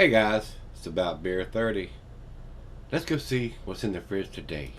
Hey guys, it's about beer 30. Let's go see what's in the fridge today.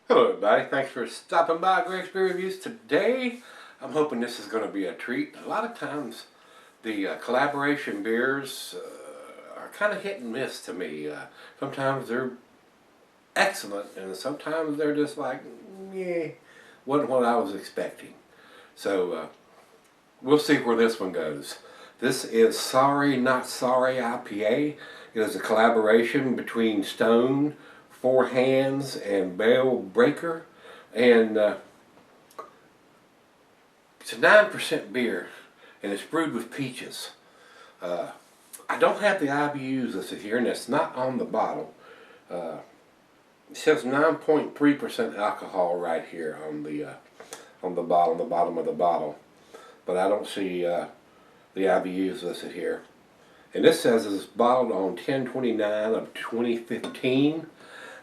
Hello everybody, thanks for stopping by Gregsbeerreviews. Today I'm hoping this is going to be a treat. A lot of times the collaboration beers are kind of hit and miss to me. Sometimes they're excellent and sometimes they're just like, yeah, wasn't what I was expecting. So we'll see where this one goes. This is Sorry Not Sorry IPA. It is a collaboration between Stone, Four Hands, and Bale Breaker. And it's a 9% beer, and it's brewed with peaches. I don't have the IBUs listed here, and it's not on the bottle. It says 9.3% alcohol right here on the bottom of the bottle, but I don't see the IBUs listed here. And this says it's bottled on 10/29 of 2015,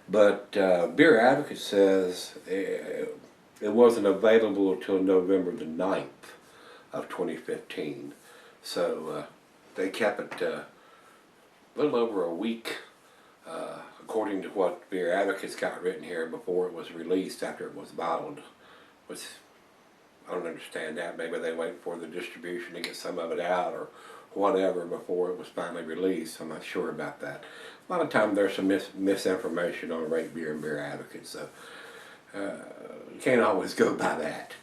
but Beer Advocate says it wasn't available until November the 9th of 2015. So they kept it a little over a week, according to what Beer Advocate's got written here, before it was released after it was bottled. Which I don't understand that. Maybe they wait for the distribution to get some of it out or whatever before it was finally released. I'm not sure about that. A lot of times there's some misinformation on Rate Beer and Beer Advocate, so you can't always go by that.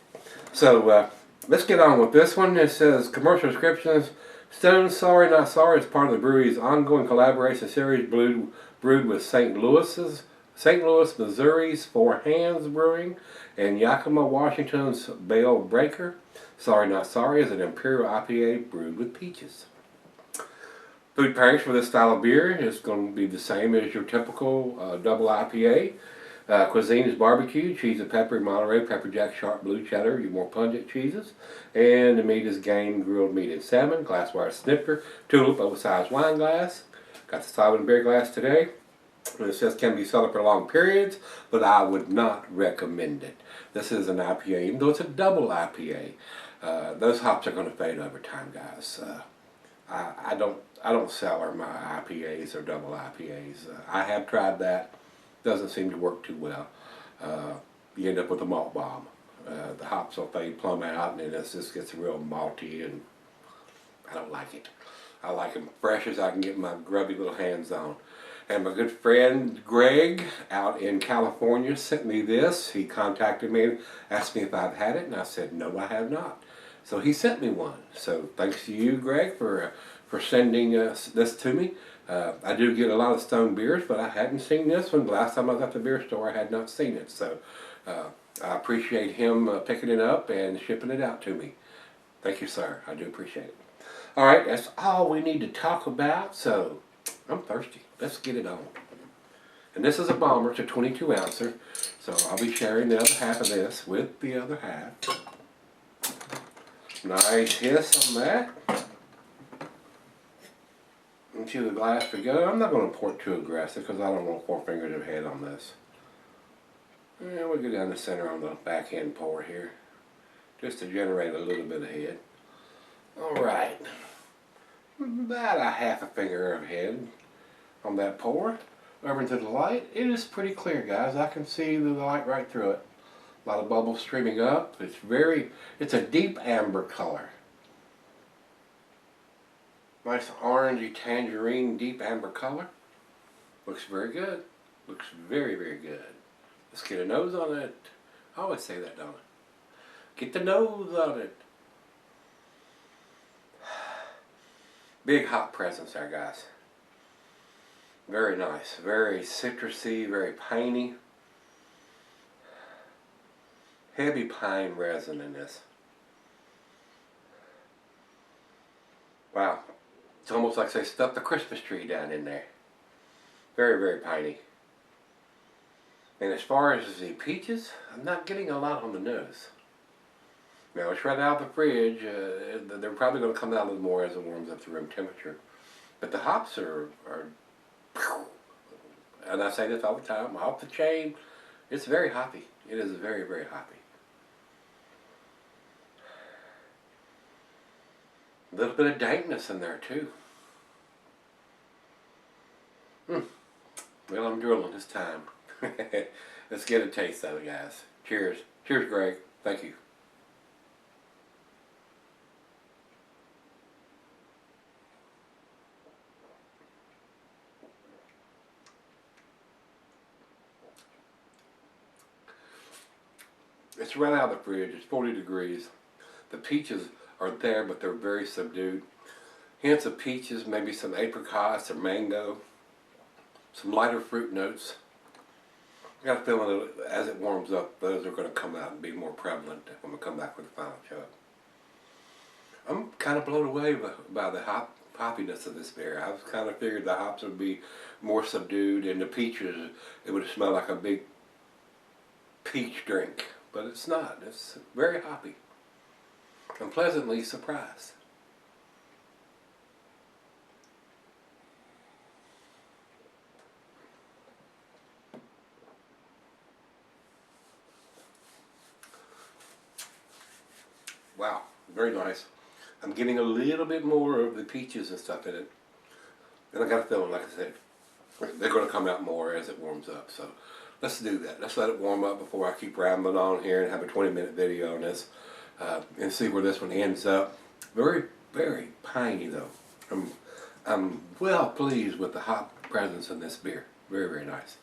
So let's get on with this one. It says commercial descriptions. Stone Sorry Not Sorry is part of the brewery's ongoing collaboration series brewed with St. Louis, Missouri's Four Hands Brewing and Yakima, Washington's Bale Breaker. Sorry Not Sorry is an Imperial IPA brewed with peaches. Food pairings for this style of beer is going to be the same as your typical double IPA. Cuisine is barbecue, cheese and pepper, Monterey, pepper jack, sharp blue cheddar, your more pungent cheeses. And the meat is game, grilled meat and salmon, glassware snifter, tulip, oversized wine glass. Got the solid beer glass today. And it says can be sold for long periods, but I would not recommend it. This is an IPA, even though it's a double IPA. Those hops are going to fade over time, guys. I don't sell my IPAs or double IPAs. I have tried that. Doesn't seem to work too well. You end up with a malt bomb. The hops will fade plumb out, and then it just gets real malty, and I don't like it. I like them fresh as I can get my grubby little hands on. And my good friend Greg out in California sent me this. He contacted me, asked me if I've had it, and I said no, I have not. So he sent me one. So thanks to you, Greg, for sending this to me. I do get a lot of Stone beers, but I hadn't seen this one. The last time I was at the beer store, I had not seen it. So I appreciate him picking it up and shipping it out to me. Thank you, sir. I do appreciate it. All right, that's all we need to talk about. So I'm thirsty. Let's get it on. And this is a bomber. It's a 22 ouncer. So I'll be sharing the other half of this with the other half. Nice hiss on that. Into the glass we go. I'm not going to pour it too aggressive because I don't want 4 fingers of head on this. And we'll go down the center on the back end pour here, just to generate a little bit of head. Alright. About a half a finger of head on that pour. Over into the light. It is pretty clear, guys. I can see the light right through it. A lot of bubbles streaming up. It's a deep amber color. Nice orangey tangerine deep amber color. Looks very good. Looks very, very good. Let's get a nose on it. I always say that, don't I? Get the nose on it. Big hop presence there, guys. Very nice, very citrusy, very piney. Heavy pine resin in this. Wow, it's almost like they stuffed the Christmas tree down in there. Very, very piney. And as far as the peaches, I'm not getting a lot on the nose. Now it's right out of the fridge. They're probably going to come out a little more as it warms up to room temperature. But the hops are, and I say this all the time, off the chain. It's very hoppy. It is very, very hoppy. A little bit of dankness in there too. Well, I'm drilling this time. Let's get a taste of it, guys. Cheers. Cheers, Greg. Thank you. It's right out of the fridge. It's 40 degrees. The peaches are there, but they're very subdued. Hints of peaches, maybe some apricots or mango. Some lighter fruit notes. I got a feeling that as it warms up, those are going to come out and be more prevalent when we come back with the final chug. I'm kind of blown away by the hoppiness of this beer. I was kind of figured the hops would be more subdued, and the peaches, it would smell like a big peach drink. But it's not. It's very hoppy. I'm pleasantly surprised. Wow, very nice. I'm getting a little bit more of the peaches and stuff in it. And I got a feeling, like I said, they're going to come out more as it warms up. So let's do that. Let's let it warm up before I keep rambling on here and have a 20-minute video on this. And see where this one ends up. Very, very piney though. I'm well pleased with the hop presence in this beer. Very, very nice.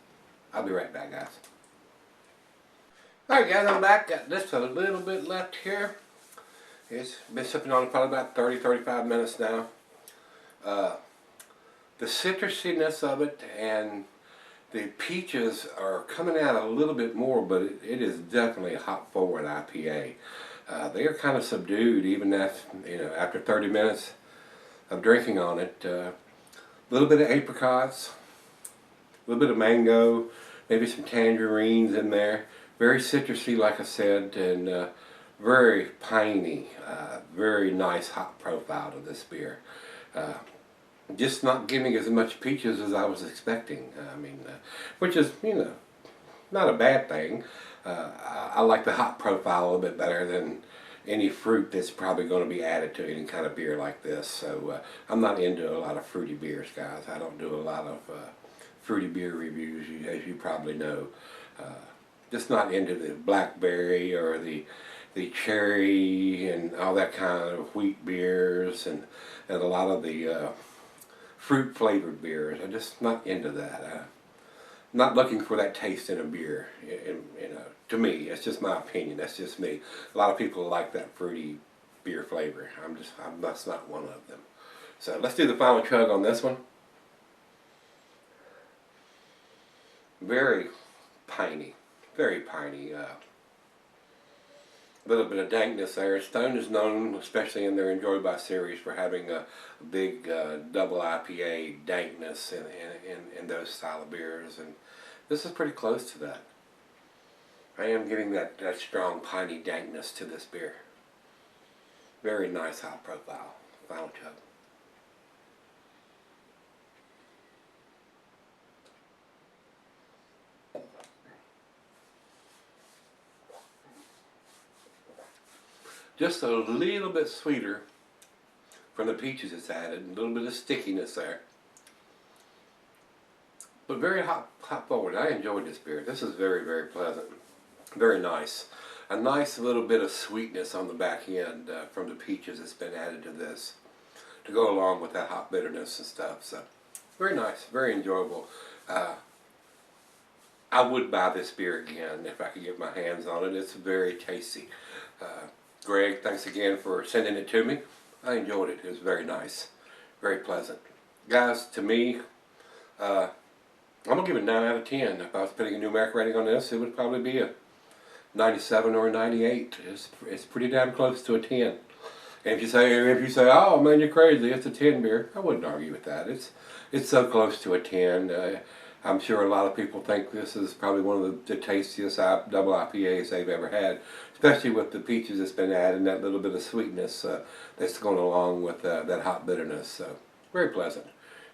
I'll be right back, guys. Alright guys, I'm back. Got just a little bit left here. It's been sipping on it probably about 30-35 minutes now. The citrusiness of it and the peaches are coming out a little bit more, but it is definitely a hop forward IPA. They are kind of subdued even after 30 minutes of drinking on it. A little bit of apricots, a little bit of mango, maybe some tangerines in there. Very citrusy, like I said, and very piney. Very nice hop profile to this beer. Just not giving as much peaches as I was expecting. Which is, not a bad thing. I like the hop profile a little bit better than any fruit that's probably going to be added to any kind of beer like this. So I'm not into a lot of fruity beers, guys. I don't do a lot of fruity beer reviews, as you probably know. Just not into the blackberry or the cherry and all that kind of wheat beers and a lot of the fruit flavored beers. I'm just not into that. Not looking for that taste in a beer. To me, it's just my opinion. That's just me. A lot of people like that fruity beer flavor. That's not one of them. So let's do the final chug on this one. Very piney. Very piney. A little bit of dankness there. Stone is known, especially in their Enjoy By series, for having a big double IPA dankness in those style of beers, and this is pretty close to that. I am getting that strong piney dankness to this beer. Very nice hop profile. Final chug. Just a little bit sweeter from the peaches it's added, a little bit of stickiness there. But very hop forward. I enjoyed this beer. This is very, very pleasant. Very nice. A nice little bit of sweetness on the back end from the peaches that's been added to this to go along with that hop bitterness and stuff. So very nice, very enjoyable. I would buy this beer again if I could get my hands on it. It's very tasty. Greg, thanks again for sending it to me. I enjoyed it. It was very nice. Very pleasant. Guys, to me, I'm going to give it a 9 out of 10. If I was putting a numeric rating on this, it would probably be a 97 or a 98. It's pretty damn close to a 10. And if you say, oh man, you're crazy, it's a 10 beer, I wouldn't argue with that. It's so close to a 10. I'm sure a lot of people think this is probably one of the tastiest double IPAs they've ever had, especially with the peaches that's been added and that little bit of sweetness that's going along with that hot bitterness. So very pleasant.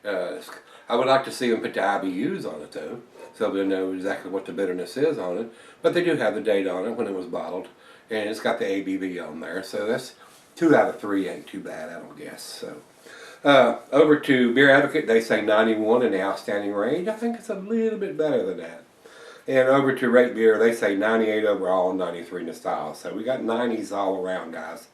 I would like to see them put the IBUs on it though, so they'll know exactly what the bitterness is on it. But they do have the date on it when it was bottled, and it's got the ABV on there. So that's 2 out of 3 ain't too bad, I don't guess. So over to Beer Advocate, they say 91 in the outstanding range. I think it's a little bit better than that. And over to Rate Beer, they say 98 overall and 93 in the style. So we got 90s all around, guys.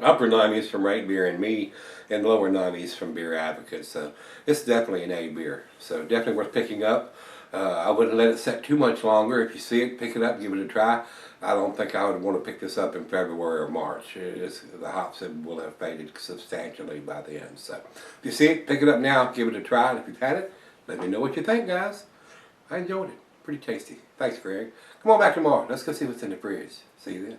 Upper 90s from Rate Beer and me, and lower 90s from Beer Advocate. So it's definitely an A beer. So definitely worth picking up. I wouldn't let it set too much longer. If you see it, pick it up, give it a try. I don't think I would want to pick this up in February or March. The hops will have faded substantially by then. So if you see it, pick it up now, give it a try. And if you've had it, let me know what you think, guys. I enjoyed it. Pretty tasty. Thanks, Greg. Come on back tomorrow. Let's go see what's in the fridge. See you then.